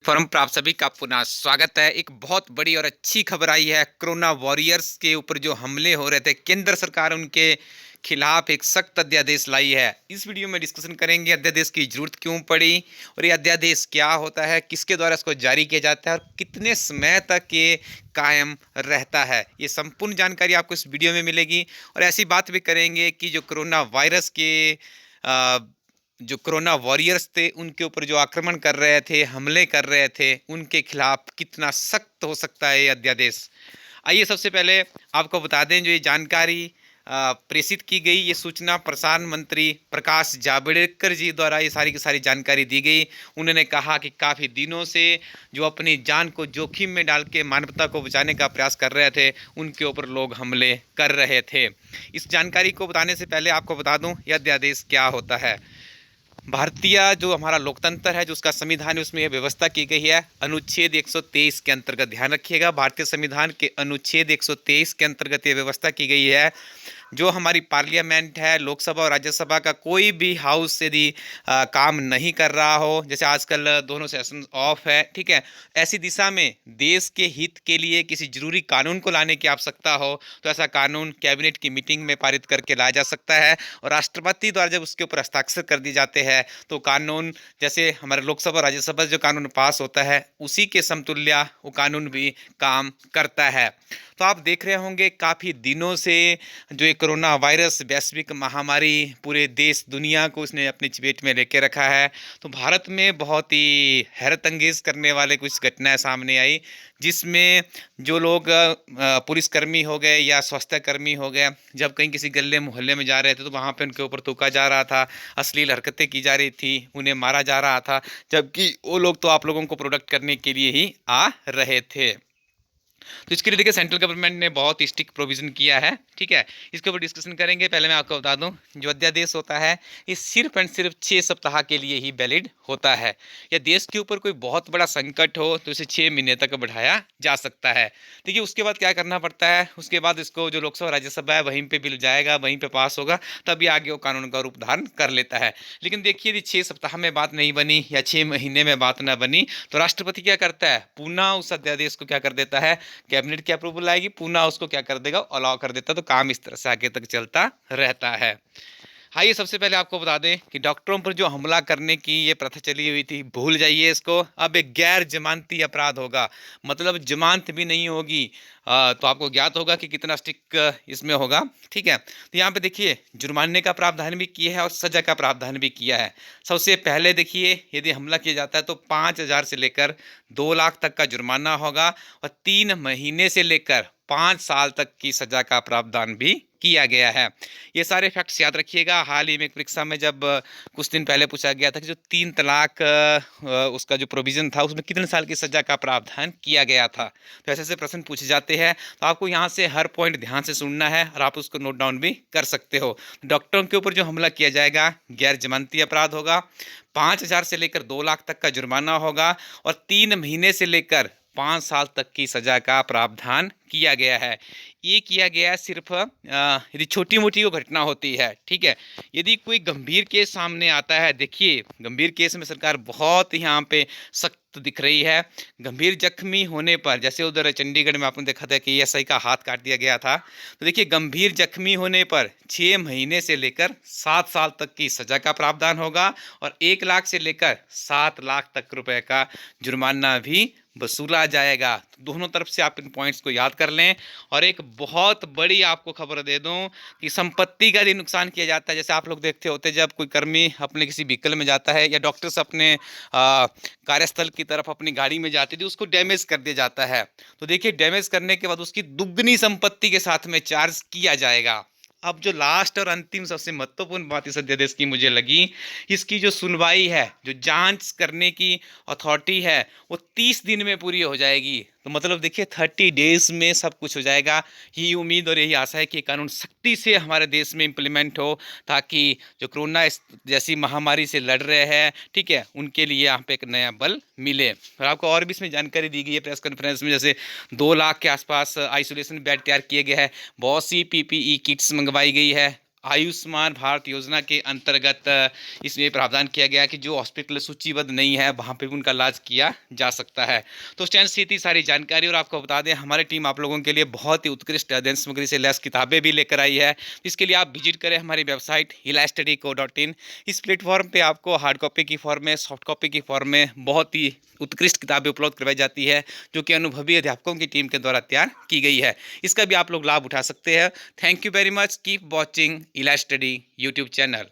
Form पर आप सभी का पुनः स्वागत है। एक बहुत बड़ी और अच्छी खबर आई है। कोरोना वॉरियर्स के ऊपर जो हमले हो रहे थे, केंद्र सरकार उनके खिलाफ एक सख्त अध्यादेश लाई है। इस वीडियो में डिस्कशन करेंगे अध्यादेश की जरूरत क्यों पड़ी और ये अध्यादेश क्या होता है, किसके द्वारा इसको जारी किया जाता है और कितने समय तक ये कायम रहता है। ये संपूर्ण जानकारी आपको इस वीडियो में मिलेगी। और ऐसी बात भी करेंगे कि जो कोरोना वायरस के जो कोरोना वॉरियर्स थे उनके ऊपर जो आक्रमण कर रहे थे, हमले कर रहे थे, उनके खिलाफ कितना सख्त हो सकता है ये अध्यादेश। आइए सबसे पहले आपको बता दें, जो ये जानकारी प्रेषित की गई, ये सूचना प्रसारण मंत्री प्रकाश जावड़ेकर जी द्वारा ये सारी की सारी जानकारी दी गई। उन्होंने कहा कि काफ़ी दिनों से जो अपनी जान को जोखिम में डाल के मानवता को बचाने का प्रयास कर रहे थे, उनके ऊपर लोग हमले कर रहे थे। इस जानकारी को बताने से पहले आपको बता दूं यह अध्यादेश क्या होता है। भारतीय जो हमारा लोकतंत्र है, जो उसका संविधान है, उसमें यह व्यवस्था की गई है अनुच्छेद 123 के अंतर्गत। ध्यान रखिएगा, भारतीय संविधान के अनुच्छेद 123 के अंतर्गत यह व्यवस्था की गई है। जो हमारी पार्लियामेंट है, लोकसभा और राज्यसभा का कोई भी हाउस यदि काम नहीं कर रहा हो, जैसे आजकल दोनों सेशन ऑफ है, ठीक है, ऐसी दिशा में देश के हित के लिए किसी जरूरी कानून को लाने की आवश्यकता हो तो ऐसा कानून कैबिनेट की मीटिंग में पारित करके लाया जा सकता है। और राष्ट्रपति द्वारा जब उसके ऊपर हस्ताक्षर कर दिए जाते हैं तो कानून, जैसे हमारे लोकसभा और राज्यसभा जो कानून पास होता है, उसी के समतुल्य वो कानून भी काम करता है। तो आप देख रहे होंगे काफ़ी दिनों से जो ये कोरोना वायरस वैश्विक महामारी पूरे देश दुनिया को उसने अपनी चपेट में लेके रखा है। तो भारत में बहुत ही हैरत अंगेज करने वाले कुछ घटनाएं सामने आई, जिसमें जो लोग पुलिसकर्मी हो गए या स्वास्थ्य कर्मी हो गए, जब कहीं किसी गले मोहल्ले में जा रहे थे तो वहाँ पे उनके ऊपर थूका जा रहा था, अश्लील हरकतें की जा रही थी, उन्हें मारा जा रहा था, जबकि वो लोग तो आप लोगों को प्रोटेक्ट करने के लिए ही आ रहे थे। तो इसके लिए देखिए सेंट्रल गवर्नमेंट ने बहुत स्ट्रिक्ट प्रोविजन किया है, ठीक है। इसके ऊपर डिस्कशन करेंगे। पहले मैं आपको बता दूं, जो अध्यादेश होता है ये सिर्फ एंड सिर्फ 6 सप्ताह के लिए ही वैलिड होता है। या देश के ऊपर कोई बहुत बड़ा संकट हो तो इसे 6 महीने तक बढ़ाया जा सकता है। देखिए उसके बाद क्या करना पड़ता है, उसके बाद इसको जो लोकसभा राज्यसभा है वहीं पर बिल जाएगा, वहीं पर पास होगा, तभी आगे वो कानून का रूप धारण कर लेता है। लेकिन देखिए यदि 6 सप्ताह में बात नहीं बनी या 6 महीने में बात ना बनी तो राष्ट्रपति क्या करता है, पुनः उस अध्यादेश को क्या कर देता है, कैबिनेट की अप्रूवल आएगी, पुनः उसको क्या कर देगा, अलाउ कर देता। तो काम इस तरह से आगे तक चलता रहता है। आइए सबसे पहले आपको बता दें कि डॉक्टरों पर जो हमला करने की ये प्रथा चली हुई थी, भूल जाइए इसको। अब एक गैर जमानती अपराध होगा, मतलब जमानत भी नहीं होगी। तो आपको ज्ञात होगा कि कितना स्ट्रिक्ट इसमें होगा, ठीक है। तो यहाँ पे देखिए जुर्माने का प्रावधान भी किया है और सजा का प्रावधान भी किया है। सबसे पहले देखिए यदि हमला किया जाता है तो 5,000 से लेकर 2 लाख तक का जुर्माना होगा और 3 महीने से लेकर 5 साल तक की सजा का प्रावधान भी किया गया है। ये सारे फैक्ट्स याद रखिएगा। हाल ही में एक परीक्षा में जब कुछ दिन पहले पूछा गया था कि जो 3 तलाक उसका जो प्रोविजन था उसमें कितने साल की सजा का प्रावधान किया गया था। तो ऐसे ऐसे प्रश्न पूछे जाते हैं, तो आपको यहाँ से हर पॉइंट ध्यान से सुनना है और आप उसको नोट डाउन भी कर सकते हो। डॉक्टरों के ऊपर जो हमला किया जाएगा गैर जमानती अपराध होगा, 5,000 से लेकर 2 लाख तक का जुर्माना होगा और 3 महीने से लेकर 5 साल तक की सजा का प्रावधान किया गया है। ये किया गया है सिर्फ यदि छोटी मोटी वो घटना होती है, ठीक है। यदि कोई गंभीर केस सामने आता है, देखिए गंभीर केस में सरकार बहुत यहाँ पे सख्त दिख रही है। गंभीर जख्मी होने पर, जैसे उधर चंडीगढ़ में आपने देखा था कि एएसआई का हाथ काट दिया गया था, तो देखिए गंभीर जख्मी होने पर 6 महीने से लेकर 7 साल तक की सजा का प्रावधान होगा और 1 लाख से लेकर 7 लाख तक रुपए का जुर्माना भी वसूला जाएगा। तो दोनों तरफ से आप इन पॉइंट्स को याद कर लें। और एक बहुत बड़ी आपको खबर दे दूं कि संपत्ति का भी नुकसान किया जाता है। जैसे आप लोग देखते होते जब कोई कर्मी अपने किसी व्हीकल में जाता है या डॉक्टर्स अपने कार्यस्थल की तरफ अपनी गाड़ी में जाती थी, उसको डैमेज कर दिया जाता है। तो देखिए डैमेज करने के बाद उसकी दुगनी संपत्ति के साथ में चार्ज किया जाएगा। अब जो लास्ट और अंतिम सबसे महत्वपूर्ण बात इस अध्यादेश की मुझे लगी, इसकी जो सुनवाई है, जो जांच करने की अथॉरिटी है, वो 30 दिन में पूरी हो जाएगी। तो मतलब देखिए 30 डेज में सब कुछ हो जाएगा। यही उम्मीद और यही आशा है कि कानून सख्ती से हमारे देश में इम्प्लीमेंट हो, ताकि जो कोरोना जैसी महामारी से लड़ रहे हैं, ठीक है, उनके लिए यहाँ पे एक नया बल मिले। और आपको और भी इसमें जानकारी दी गई है प्रेस कॉन्फ्रेंस में, जैसे 2 लाख के आसपास आइसोलेशन बेड तैयार किए गए हैं, बहुत सी पीपीई किट्स मंगवाई गई है, आयुष्मान भारत योजना के अंतर्गत इसमें प्रावधान किया गया कि जो हॉस्पिटल सूचीबद्ध नहीं है वहाँ पे भी उनका इलाज किया जा सकता है। तो स्टूडेंट्स ये थी सारी जानकारी, और आपको बता दें हमारी टीम आप लोगों के लिए बहुत ही उत्कृष्ट अध्ययन सामग्री से लैस किताबें भी लेकर आई है। इसके लिए आप विजिट करें हमारी वेबसाइट hilastudyco.in। इस प्लेटफॉर्म पे आपको हार्ड कॉपी की फॉर्म में, सॉफ्ट कॉपी की फॉर्म में बहुत ही उत्कृष्ट किताबें उपलब्ध करवाई जाती है, जो कि अनुभवी अध्यापकों की टीम के द्वारा तैयार की गई है। इसका भी आप लोग लाभ उठा सकते हैं। Thank you very much. Keep watching इला स्टडी यूट्यूब चैनल।